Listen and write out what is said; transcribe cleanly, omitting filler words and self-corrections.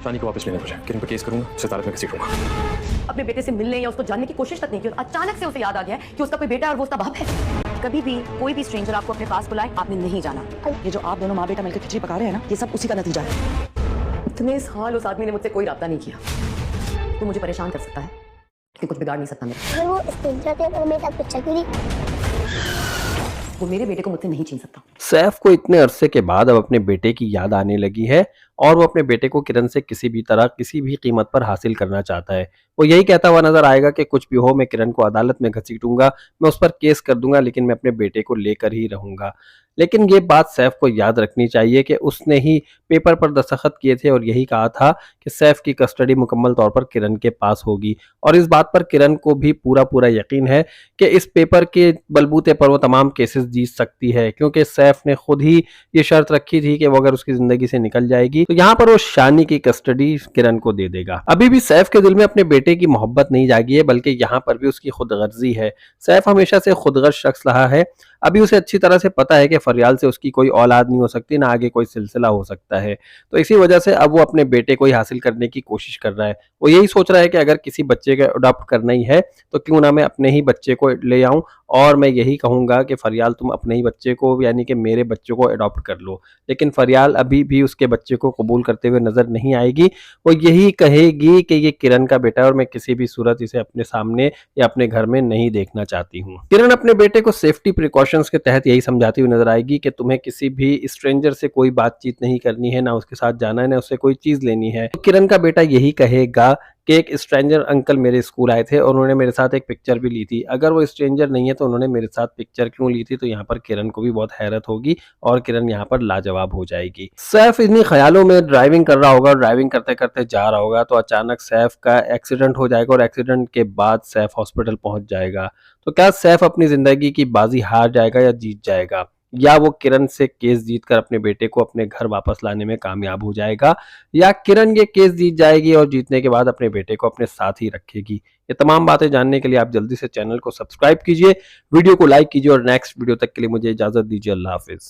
शानी को वापस लेने मुझे, किरण पर केस करूंगा, उसे अदालत में घसीटूंगा। अपने बेटे से मिलने या उसको जानने की कोशिश तक नहीं की, अचानक से उसे याद आ गया कि उसका कोई बेटा है और वो उसका बाप है। कभी भी कोई भी स्ट्रेंजर आपको अपने पास बुलाए, आपने नहीं जाना। ये जो आप दोनों माँ बेटा मिलकर खिचड़ी पका रहे हैं ना, ये सब उसी का नतीजा है। इतने साल उस आदमी ने मुझसे कोई राब्ता नहीं किया। तू मुझे परेशान कर सकता है लेकिन कुछ बिगाड़ नहीं सकता मेरा। अगर वो स्ट्रेंजर थे तो मेरे साथ पिक्चर क्यों नहीं? वो मेरे बेटे को मुझसे नहीं छीन सकता। सैफ को इतने अरसे के बाद अब अपने बेटे की याद आने लगी है और वो अपने बेटे को किरण से किसी भी तरह किसी भी कीमत पर हासिल करना चाहता है। वो यही कहता हुआ नजर आएगा कि कुछ भी हो, मैं किरण को अदालत में घसीटूंगा, मैं उस पर केस कर दूंगा, लेकिन मैं अपने बेटे को लेकर ही रहूंगा। लेकिन ये बात सैफ को याद रखनी चाहिए कि उसने ही पेपर पर दस्तखत किए थे और यही कहा था कि सैफ की कस्टडी मुकम्मल तौर पर किरण के पास होगी। और इस बात पर किरण को भी पूरा पूरा यकीन है कि इस पेपर के बलबूते पर वो तमाम केसेस जीत सकती है, क्योंकि सैफ ने खुद ही ये शर्त रखी थी कि वो अगर उसकी जिंदगी से निकल जाएगी तो यहाँ पर वो शानी की कस्टडी किरण को दे देगा। अभी भी सैफ के दिल में अपने बेटे की मोहब्बत नहीं जागी है, बल्कि यहाँ पर भी उसकी खुदगर्जी है। सैफ हमेशा से खुदगर्ज शख्स रहा है। अभी उसे अच्छी तरह से पता है कि फरियाल से उसकी कोई औलाद नहीं हो सकती, ना आगे कोई सिलसिला हो सकता है। तो इसी वजह से अब वो अपने बेटे को ही हासिल करने की कोशिश कर रहा है। वो यही सोच रहा है कि अगर किसी बच्चे का अडॉप्ट करना ही है तो क्यों ना मैं अपने ही बच्चे को ले आऊं और मैं यही कहूंगा कि फरियाल तुम अपने ही बच्चे को, यानी कि मेरे बच्चे को अडॉप्ट कर लो। लेकिन फरियाल अभी भी उसके बच्चे को कबूल करते हुए नजर नहीं आएगी। वो यही कहेगी कि ये किरण का बेटा है और मैं किसी भी सूरत इसे अपने सामने या अपने घर में नहीं देखना चाहती हूँ। किरण अपने बेटे को सेफ्टी प्रिकॉशंस के तहत यही समझाती हुई नजर आएगी कि तुम्हें किसी भी स्ट्रेंजर से कोई बातचीत नहीं करनी है, ना उसके साथ जाना है, ना उससे कोई चीज लेनी है। तो किरण का बेटा यही कहेगा कि एक स्ट्रेंजर अंकल मेरे स्कूल आए थे और उन्होंने मेरे साथ एक पिक्चर भी ली थी। अगर वो स्ट्रेंजर नहीं है तो उन्होंने मेरे साथ पिक्चर क्यों ली थी? तो यहाँ पर किरण को भी बहुत हैरत होगी और किरण यहाँ पर लाजवाब हो जाएगी। सैफ इन्हीं ख्यालों में ड्राइविंग कर रहा होगा और ड्राइविंग करते करते जा रहा होगा तो अचानक सैफ का एक्सीडेंट हो जाएगा और एक्सीडेंट के बाद सैफ हॉस्पिटल पहुंच जाएगा। तो क्या सैफ अपनी जिंदगी की बाजी हार जाएगा या जीत जाएगा, या वो किरण से केस जीतकर अपने बेटे को अपने घर वापस लाने में कामयाब हो जाएगा, या किरण ये केस जीत जाएगी और जीतने के बाद अपने बेटे को अपने साथ ही रखेगी? ये तमाम बातें जानने के लिए आप जल्दी से चैनल को सब्सक्राइब कीजिए, वीडियो को लाइक कीजिए और नेक्स्ट वीडियो तक के लिए मुझे इजाजत दीजिए। अल्लाह हाफिज।